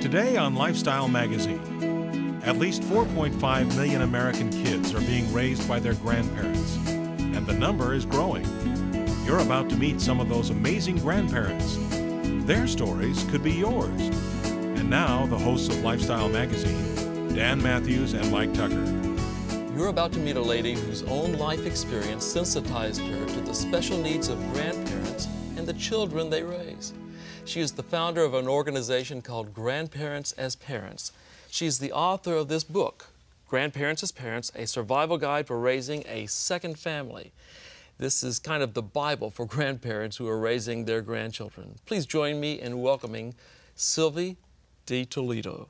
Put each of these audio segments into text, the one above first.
Today on Lifestyle Magazine, at least 4.5 million American kids are being raised by their grandparents, and the number is growing. You're about to meet some of those amazing grandparents. Their stories could be yours. And now, the hosts of Lifestyle Magazine, Dan Matthews and Mike Tucker. You're about to meet a lady whose own life experience sensitized her to the special needs of grandparents and the children they raise. She is the founder of an organization called Grandparents as Parents. She's the author of this book, Grandparents as Parents, a survival guide for raising a second family. This is kind of the Bible for grandparents who are raising their grandchildren. Please join me in welcoming Sylvie DiToledo.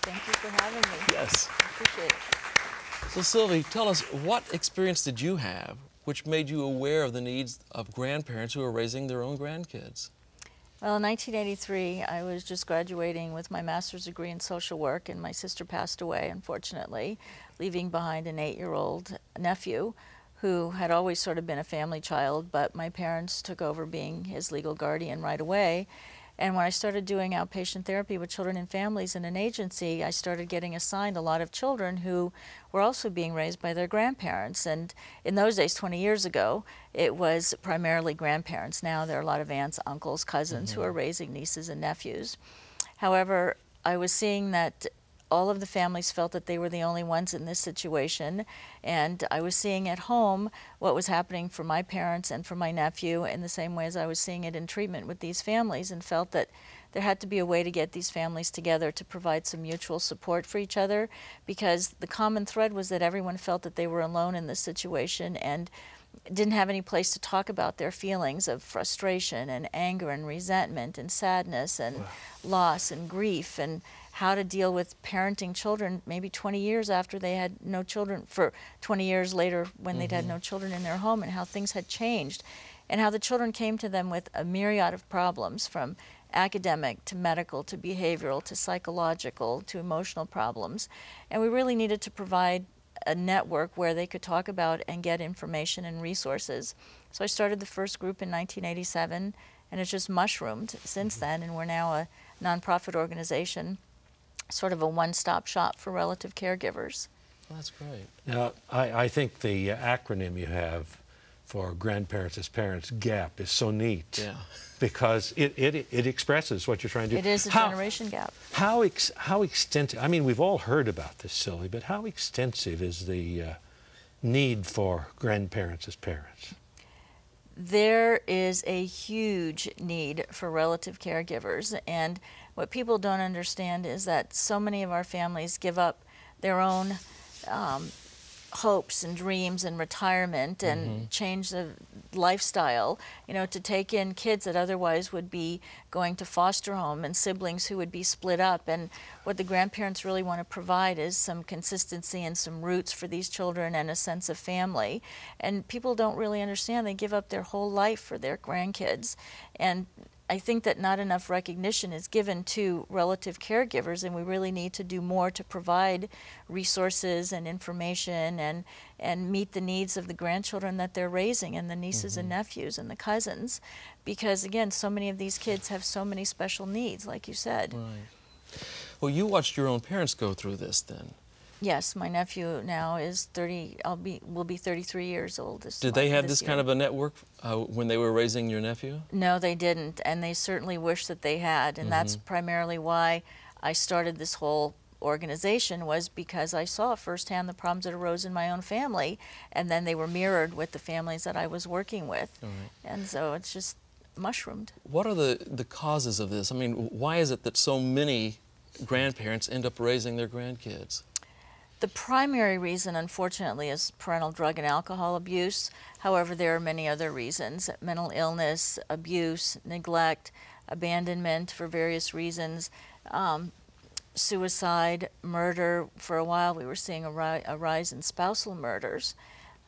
Thank you for having me. Yes. I appreciate it. So Sylvie, tell us, what experience did you have which made you aware of the needs of grandparents who are raising their own grandkids? Well, in 1983, I was just graduating with my master's degree in social work, and my sister passed away, unfortunately, leaving behind an 8-year-old nephew who had always sort of been a family child, but my parents took over being his legal guardian right away. And when I started doing outpatient therapy with children and families in an agency, I started getting assigned a lot of children who were also being raised by their grandparents. And in those days, 20 years ago, it was primarily grandparents. Now there are a lot of aunts, uncles, cousins who are raising nieces and nephews. However, I was seeing that all of the families felt that they were the only ones in this situation, and I was seeing at home what was happening for my parents and for my nephew in the same way as I was seeing it in treatment with these families, and felt that there had to be a way to get these families together to provide some mutual support for each other, because the common thread was that everyone felt that they were alone in this situation and didn't have any place to talk about their feelings of frustration and anger and resentment and sadness and loss and grief, and how to deal with parenting children maybe 20 years after they had no children, for 20 years later when they'd had no children in their home, and how things had changed, and how the children came to them with a myriad of problems, from academic to medical to behavioral to psychological to emotional problems. And we really needed to provide a network where they could talk about and get information and resources. So I started the first group in 1987, and it's just mushroomed since then, and we're now a nonprofit organization, sort of a one-stop shop for relative caregivers. Well, that's great. Now, I think the acronym you have for Grandparents as Parents, GAP, is so neat. Yeah. Because it expresses what you're trying to do. It is a generation gap. How extensive, I mean, we've all heard about this, Sylvie, but how extensive is the need for grandparents as parents? There is a huge need for relative caregivers, and what people don't understand is that so many of our families give up their own hopes and dreams and retirement and change the lifestyle, you know, to take in kids that otherwise would be going to foster home, and siblings who would be split up. And what the grandparents really want to provide is some consistency and some roots for these children and a sense of family. And people don't really understand they give up their whole life for their grandkids. And I think that not enough recognition is given to relative caregivers, and we really need to do more to provide resources and information and meet the needs of the grandchildren that they're raising, and the nieces and nephews and the cousins, because again, so many of these kids have so many special needs, like you said. Right. Well, you watched your own parents go through this then. Yes, my nephew now is 30, will be 33 years old this Did they have this year. kind of a network when they were raising your nephew? No, they didn't, and they certainly wish that they had, and that's primarily why I started this whole organization, was because I saw firsthand the problems that arose in my own family, and then they were mirrored with the families that I was working with. And so it's just mushroomed. What are the causes of this? I mean, why is it that so many grandparents end up raising their grandkids? The primary reason, unfortunately, is parental drug and alcohol abuse. However, there are many other reasons: mental illness, abuse, neglect, abandonment for various reasons, suicide, murder. For a while, we were seeing a rise in spousal murders.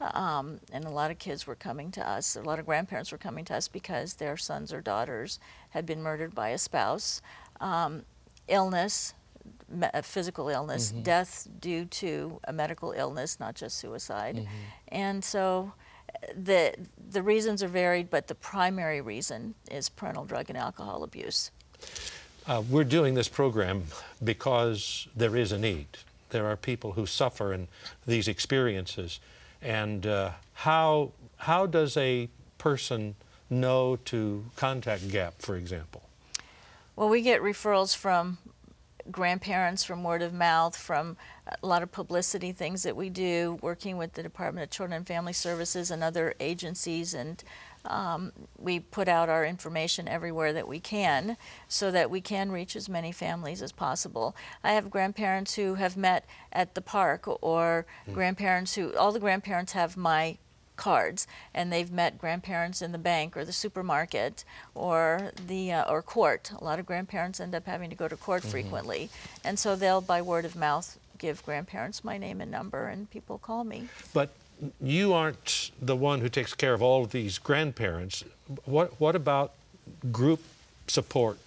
And a lot of kids were coming to us, a lot of grandparents were coming to us because their sons or daughters had been murdered by a spouse. Illness, physical illness, death due to a medical illness, not just suicide. And so the reasons are varied, but the primary reason is parental drug and alcohol abuse. We're doing this program because there is a need. There are people who suffer in these experiences. And how does a person know to contact GAP, for example? Well, we get referrals from grandparents, from word of mouth, from a lot of publicity things that we do, working with the Department of Children and Family Services and other agencies, and we put out our information everywhere that we can so that we can reach as many families as possible. I have grandparents who have met at the park, or grandparents who, all the grandparents have my cards, and they've met grandparents in the bank or the supermarket or the or court. A lot of grandparents end up having to go to court frequently, and so they'll, by word of mouth, give grandparents my name and number, and people call me. But you aren't the one who takes care of all of these grandparents. What about group support?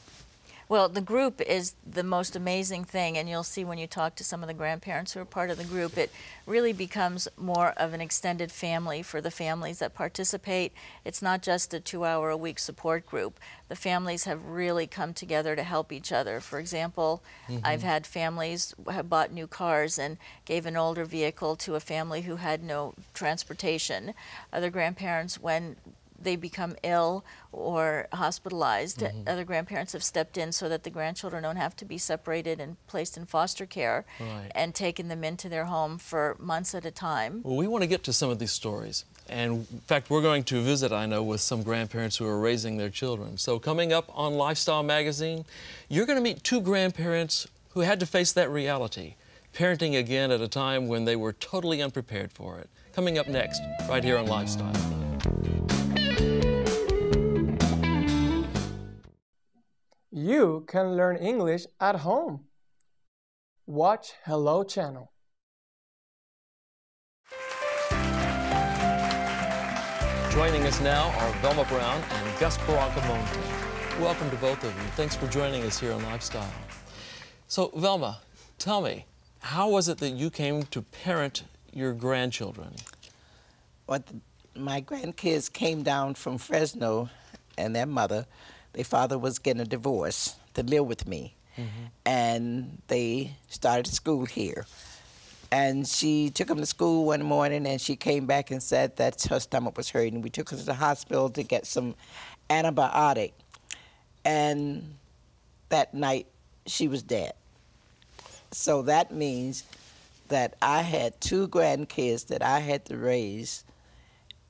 Well, the group is the most amazing thing, and you'll see when you talk to some of the grandparents who are part of the group, it really becomes more of an extended family for the families that participate. It's not just a 2-hour-a-week support group. The families have really come together to help each other. For example, I've had families who have bought new cars and gave an older vehicle to a family who had no transportation. Other grandparents, when they become ill or hospitalized, other grandparents have stepped in so that the grandchildren don't have to be separated and placed in foster care, and taken them into their home for months at a time. Well, we want to get to some of these stories. And in fact, we're going to visit, I know, with some grandparents who are raising their children. So coming up on Lifestyle Magazine, you're going to meet 2 grandparents who had to face that reality, parenting again at a time when they were totally unprepared for it. Coming up next, right here on Lifestyle. You can learn English at home. Watch Hello Channel. Joining us now are Velma Brown and Gus Barakamonte. Welcome to both of you. Thanks for joining us here on Lifestyle. So, Velma, tell me, how was it that you came to parent your grandchildren? Well, my grandkids came down from Fresno, and their mother, their father was getting a divorce to live with me. And they started school here. And she took them to school one morning, and she came back and said that her stomach was hurting. We took her to the hospital to get some antibiotic. And that night, she was dead. So that means that I had 2 grandkids that I had to raise.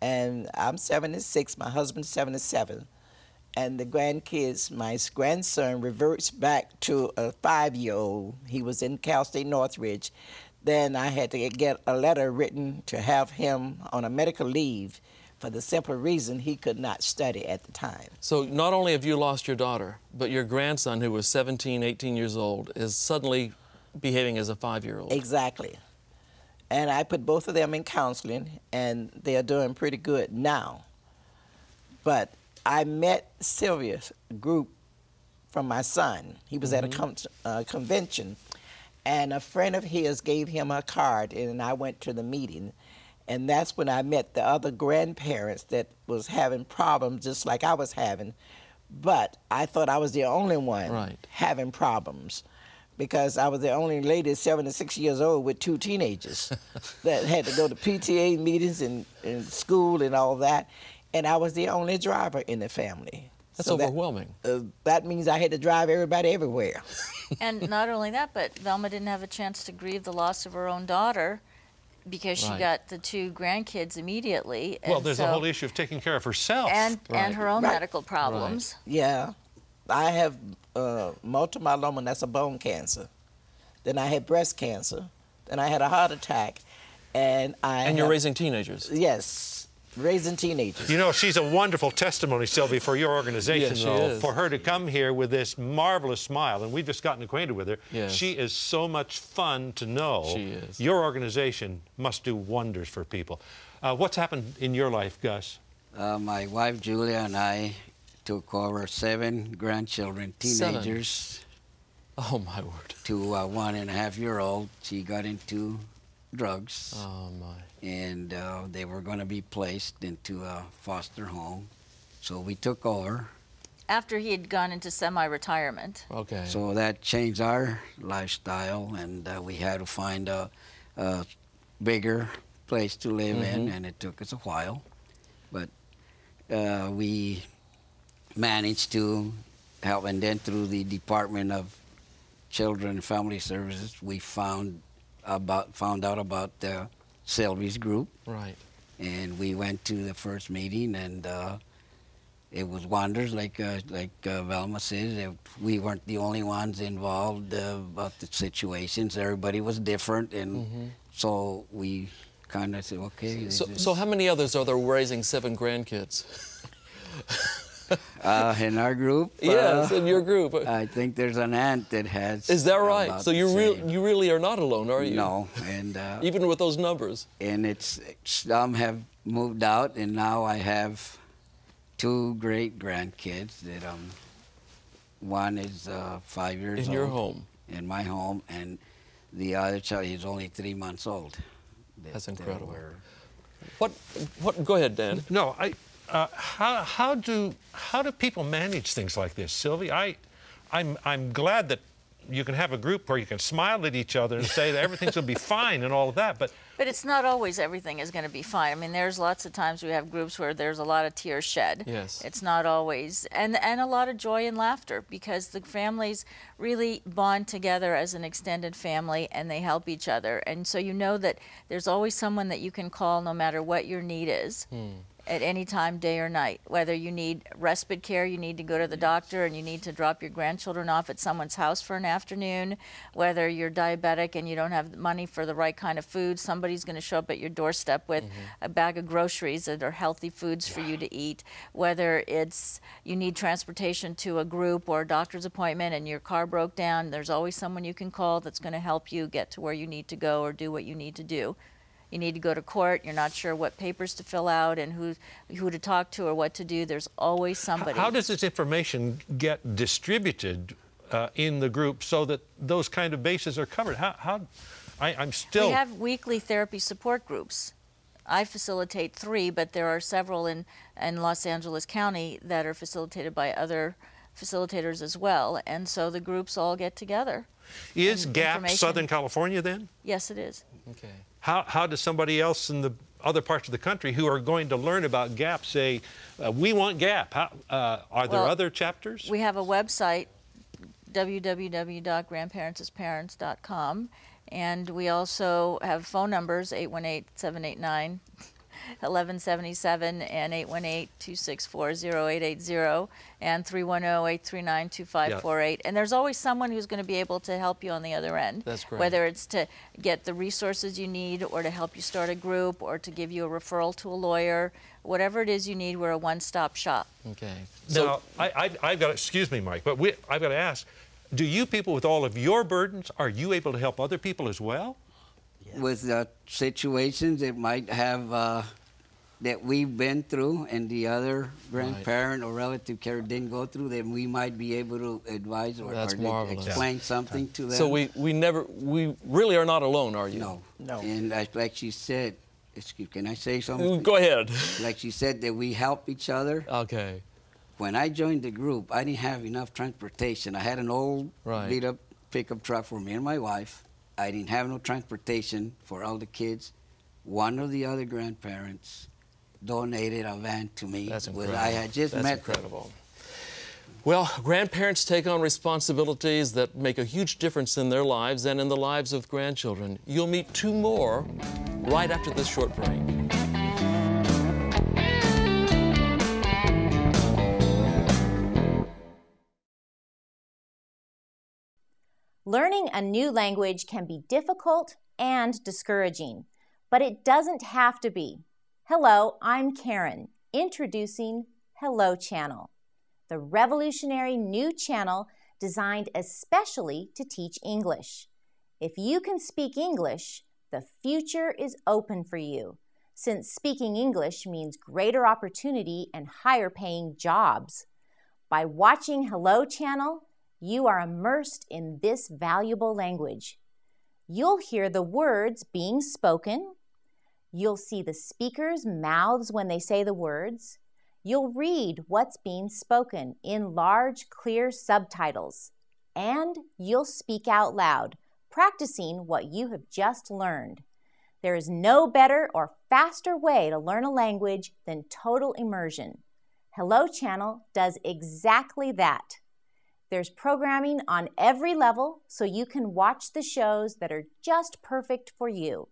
And I'm 76, my husband's 77. And the grandkids, my grandson reverts back to a 5-year-old. He was in Cal State Northridge. Then I had to get a letter written to have him on a medical leave for the simple reason he could not study at the time. So not only have you lost your daughter, but your grandson, who was 17, 18 years old, is suddenly behaving as a 5-year-old. Exactly. And I put both of them in counseling, and they are doing pretty good now. But I met Sylvia's group from my son. He was at a convention, and a friend of his gave him a card, and I went to the meeting. And that's when I met the other grandparents that was having problems just like I was having. But I thought I was the only one having problems, because I was the only lady 76 years old with 2 teenagers that had to go to PTA meetings and school and all that. And I was the only driver in the family. That's overwhelming. That means I had to drive everybody everywhere. And not only that, but Velma didn't have a chance to grieve the loss of her own daughter because she got the 2 grandkids immediately. Well, there's a whole issue of taking care of herself. And her own medical problems. Yeah. I have multiple myeloma, that's a bone cancer. Then I had breast cancer. Then I had a heart attack. And you're raising teenagers. Yes. Raising teenagers. You know, she's a wonderful testimony, Sylvie, for your organization, though. For her to come here with this marvelous smile, and we've just gotten acquainted with her. She is so much fun to know. She is. Your organization must do wonders for people. What's happened in your life, Gus? My wife, Julia, and I took over 7 grandchildren, teenagers. 7. Oh, my word. To a 1.5-year-old. She got into drugs. Oh, my. And they were going to be placed into a foster home. So we took over. After he had gone into semi-retirement. Okay. So that changed our lifestyle, and we had to find a bigger place to live in, and it took us a while. But we managed to help, and then through the Department of Children and Family Services, we found out about the Sylvie's group. Right. And we went to the first meeting, and it was wonders, like Velma said. We weren't the only ones involved about the situations. Everybody was different, and so we kind of said, okay. So how many others are there raising 7 grandkids? In our group? Yes, in your group. I think there's an aunt that has. Is that right? So you you really are not alone, are you? No, and even with those numbers. And some have moved out, and now I have 2 great grandkids. That one is 5 years old. In your home. In my home, and the other child is only 3 months old. That's incredible. What? Go ahead, Dan. No, how do people manage things like this, Sylvie? I'm glad that you can have a group where you can smile at each other and say that everything's going to be fine and all of that, but it's not always everything is going to be fine. I mean, there's lots of times we have groups where there's a lot of tears shed. Yes. It's not always, and a lot of joy and laughter, because the families really bond together as an extended family, and they help each other. And so you know that there's always someone that you can call no matter what your need is. At any time, day or night. Whether you need respite care, you need to go to the doctor and you need to drop your grandchildren off at someone's house for an afternoon, whether you're diabetic and you don't have money for the right kind of food, somebody's going to show up at your doorstep with a bag of groceries that are healthy foods for you to eat, whether it's you need transportation to a group or a doctor's appointment and your car broke down, there's always someone you can call that's going to help you get to where you need to go or do what you need to do. You need to go to court, you're not sure what papers to fill out and who to talk to or what to do, there's always somebody. How does this information get distributed in the group so that those kind of bases are covered? I'm still... We have weekly therapy support groups. I facilitate 3, but there are several in Los Angeles County that are facilitated by other facilitators as well, and so the groups all get together. Is GAP Southern California then? Yes, it is. Okay. How does somebody else in the other parts of the country who are going to learn about GAP say, we want GAP? Are there other chapters? We have a website, www.grandparentsasparents.com, and we also have phone numbers, 818-789-1177 and 818-264-0880 and 310-839-2548. And there's always someone who's going to be able to help you on the other end. That's great. Whether it's to get the resources you need or to help you start a group or to give you a referral to a lawyer. Whatever it is you need, we're a one-stop shop. Okay. Now, I've got to, excuse me, Mike, but I've got to ask, do you people with all of your burdens, are you able to help other people as well? With situations that might have that we've been through and the other grandparent or relative care didn't go through, then we might be able to advise or explain something to them. So we really are not alone, are you? No. And like she said, can I say something? Go ahead. Like she said, that we help each other. Okay. When I joined the group, I didn't have enough transportation. I had an old beat-up pickup truck for me and my wife. I didn't have no transportation for all the kids. One of the other grandparents donated a van to me. That's incredible. I had just met incredible. Well, grandparents take on responsibilities that make a huge difference in their lives and in the lives of grandchildren. You'll meet 2 more right after this short break. Learning a new language can be difficult and discouraging, but it doesn't have to be. Hello, I'm Karen, introducing Hello Channel, the revolutionary new channel designed especially to teach English. If you can speak English, the future is open for you, since speaking English means greater opportunity and higher paying jobs. By watching Hello Channel, you are immersed in this valuable language. You'll hear the words being spoken. You'll see the speakers' mouths when they say the words. You'll read what's being spoken in large, clear subtitles. And you'll speak out loud, practicing what you have just learned. There is no better or faster way to learn a language than total immersion. Hello Channel does exactly that. There's programming on every level so you can watch the shows that are just perfect for you.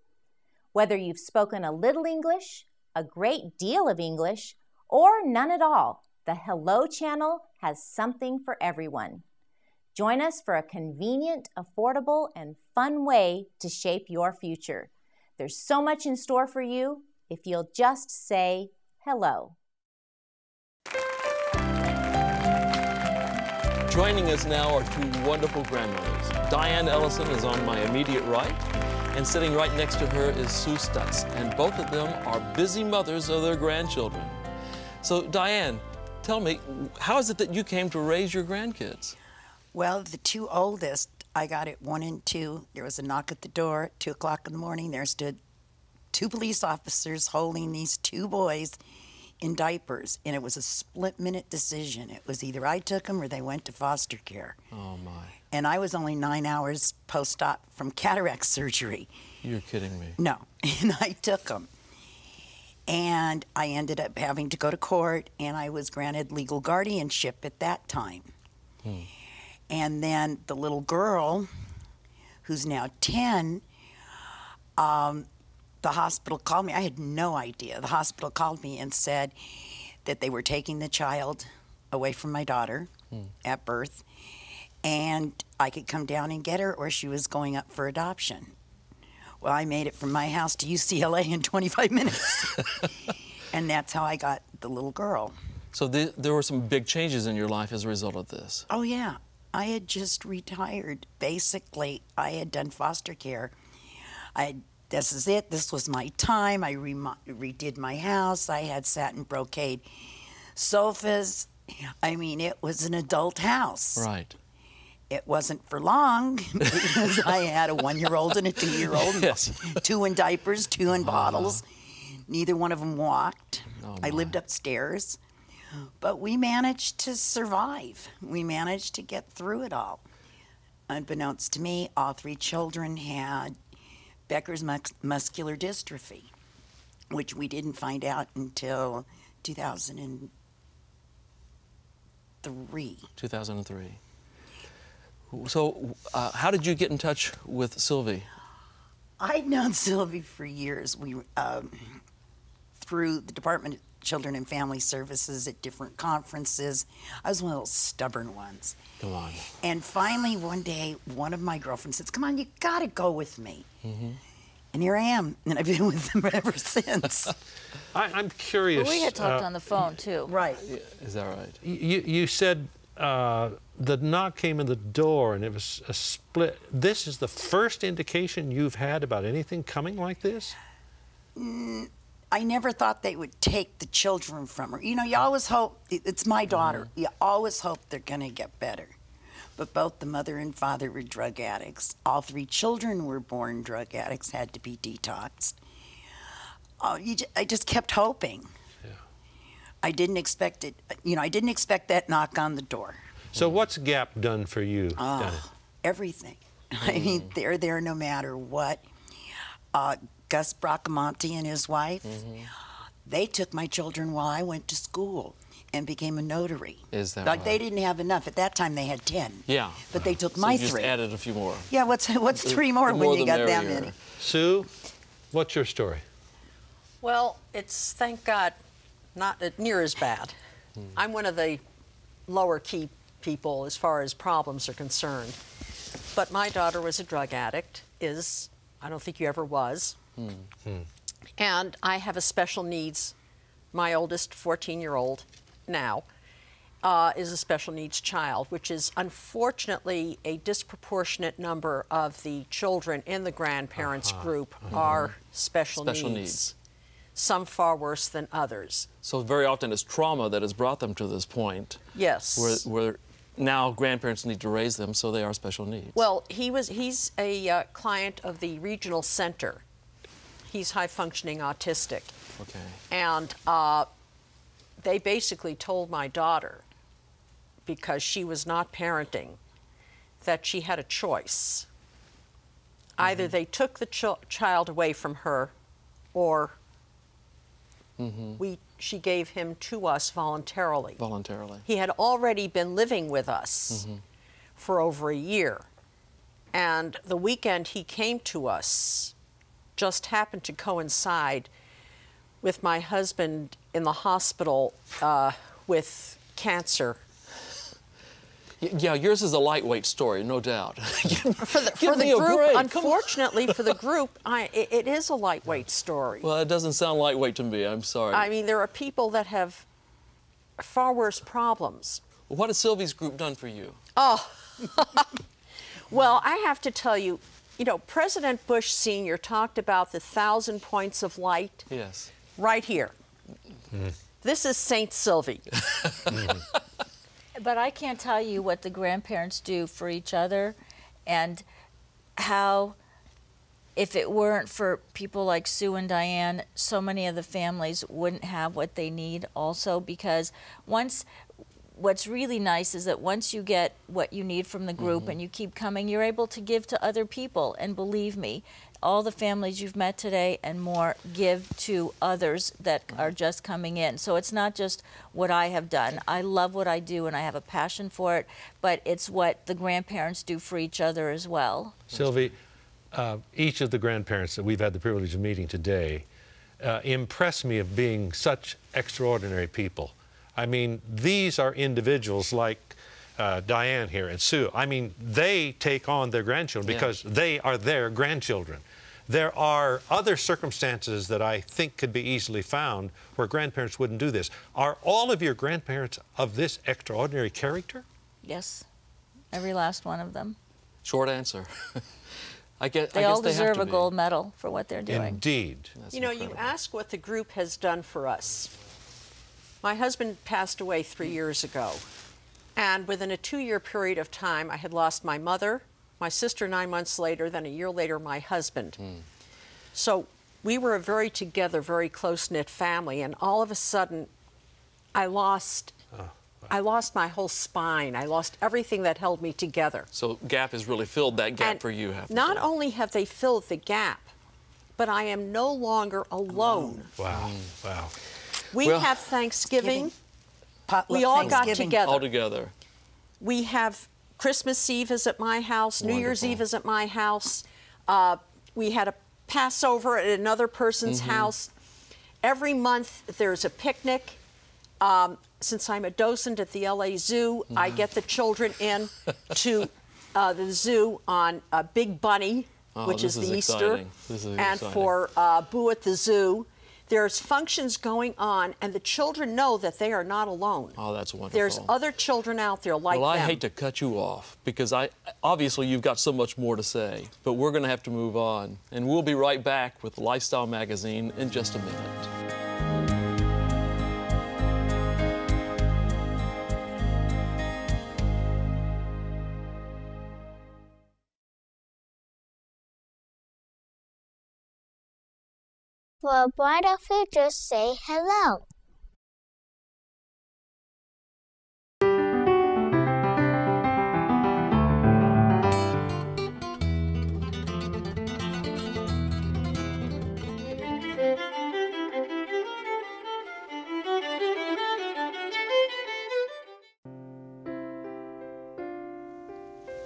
Whether you've spoken a little English, a great deal of English, or none at all, the Hello Channel has something for everyone. Join us for a convenient, affordable, and fun way to shape your future. There's so much in store for you if you'll just say hello. Joining us now are two wonderful grandmothers. Diane Ellison is on my immediate right, and sitting right next to her is Sue Stutz, and both of them are busy mothers of their grandchildren. So Diane, tell me, how is it that you came to raise your grandkids? Well, the two oldest, I got at 1 and 2. There was a knock at the door at 2 o'clock in the morning. There stood 2 police officers holding these 2 boys in diapers, and it was a split-minute decision. It was either I took them or they went to foster care. Oh, my. And I was only 9 hours post-op from cataract surgery. You're kidding me. No, and I took them. And I ended up having to go to court, and I was granted legal guardianship at that time. And then the little girl, who's now 10, the hospital called me. I had no idea. The hospital called me and said that they were taking the child away from my daughter at birth, and I could come down and get her, or she was going up for adoption. Well, I made it from my house to UCLA in 25 minutes. And that's how I got the little girl. So there were some big changes in your life as a result of this. Oh, yeah. I had just retired. Basically, I had done foster care. This is it. This was my time. I redid my house. I had satin brocade sofas. I mean, it was an adult house. Right. It wasn't for long because I had a 1-year-old and a 2-year-old, Yes. 2 in diapers, 2 in bottles. Neither one of them walked. Oh, I lived upstairs. But we managed to survive. We managed to get through it all. Unbeknownst to me, all 3 children had Becker's muscular dystrophy, which we didn't find out until 2003. 2003. So how did you get in touch with Sylvie? I'd known Sylvie for years. We through the Department of Children and Family Services at different conferences. I was one of those stubborn ones. Come on. And finally, one day, one of my girlfriends says, "Come on, you gotta go with me." And here I am, and I've been with them ever since. I'm curious. Well, we had talked on the phone, too. Right. Yeah, is that right? You said the knock came in the door and it was a split. This is the first indication you've had about anything coming like this? I never thought they would take the children from her. You know, you always hope, it's my daughter, you always hope they're gonna get better. But both the mother and father were drug addicts. All 3 children were born drug addicts, had to be detoxed. I just kept hoping. Yeah. I didn't expect it, you know, I didn't expect that knock on the door. So what's GAP done for you? Everything. I mean, they're there no matter what. Gus Bracamonte and his wife, they took my children while I went to school and became a notary. Is that like right? They didn't have enough. At that time, they had 10. Yeah. But they took So my you just 3. added a few more. Yeah, what's 3 more The when more you the got that merrier. many? Sue, what's your story? Well, it's, thank God, not near as bad. I'm one of the lower key people as far as problems are concerned. But my daughter was a drug addict, I don't think you ever was. And I have a special needs. My oldest 14-year-old now is a special needs child, which is unfortunately a disproportionate number of the children in the grandparents group are special needs. Some far worse than others. So very often it's trauma that has brought them to this point. Yes. Where now grandparents need to raise them, so they are special needs. Well, he's a client of the regional center. He's high-functioning autistic. Okay. And they basically told my daughter, because she was not parenting, that she had a choice. Either they took the child away from her, or she gave him to us voluntarily. Voluntarily. He had already been living with us for over a year. And the weekend he came to us just happened to coincide with my husband in the hospital with cancer. Yeah, yours is a lightweight story, no doubt. For the group, unfortunately, for the group, it is a lightweight story. Well, it doesn't sound lightweight to me. I'm sorry. I mean, there are people that have far worse problems. Well, what has Sylvie's group done for you? Oh, well, I have to tell you, you know, President Bush Sr. talked about the 1,000 points of light. Yes. Right here. This is St. Sylvie. But I can't tell you what the grandparents do for each other, and how, if it weren't for people like Sue and Diane, so many of the families wouldn't have what they need also, because what's really nice is that once you get what you need from the group and you keep coming, you're able to give to other people. And believe me, all the families you've met today and more give to others that are just coming in. So it's not just what I have done. I love what I do and I have a passion for it, but it's what the grandparents do for each other as well. Sylvie, each of the grandparents that we've had the privilege of meeting today impress me of being such extraordinary people. I mean, these are individuals like Diane here and Sue. I mean, they take on their grandchildren because they are their grandchildren. There are other circumstances that I think could be easily found where grandparents wouldn't do this. Are all of your grandparents of this extraordinary character? Yes, every last one of them. Short answer. I guess they all deserve a gold medal for what they're doing. Indeed. You know, you ask what the group has done for us. My husband passed away 3 years ago. And within a 2-year period of time, I had lost my mother, my sister 9 months later, then a year later, my husband. So we were a very together, very close-knit family, and all of a sudden, I lost my whole spine. I lost everything that held me together. So GAP has really filled that gap for you, haven't Not only have they filled the gap, but I am no longer alone. Wow, wow. We have Thanksgiving. We all got together. All together. We have Christmas Eve is at my house. New Year's Eve is at my house. We had a Passover at another person's house. Every month there's a picnic. Since I'm a docent at the LA Zoo, I get the children in to the zoo on Big Bunny, which is the Easter, and for Boo at the Zoo. There's functions going on, and the children know that they are not alone. Oh, that's wonderful. There's other children out there like them. Well, I hate to cut you off, because obviously you've got so much more to say, but we're going to have to move on. And we'll be right back with Lifestyle Magazine in just a minute. Well, why don't we just say hello?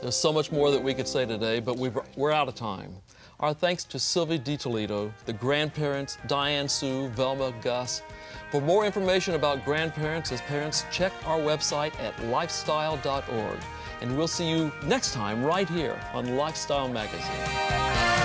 There's so much more that we could say today, but we're out of time. Our thanks to Sylvie DiToledo, the grandparents, Diane, Sue, Velma, Gus. For more information about grandparents as parents, check our website at lifestyle.org. And we'll see you next time right here on Lifestyle Magazine.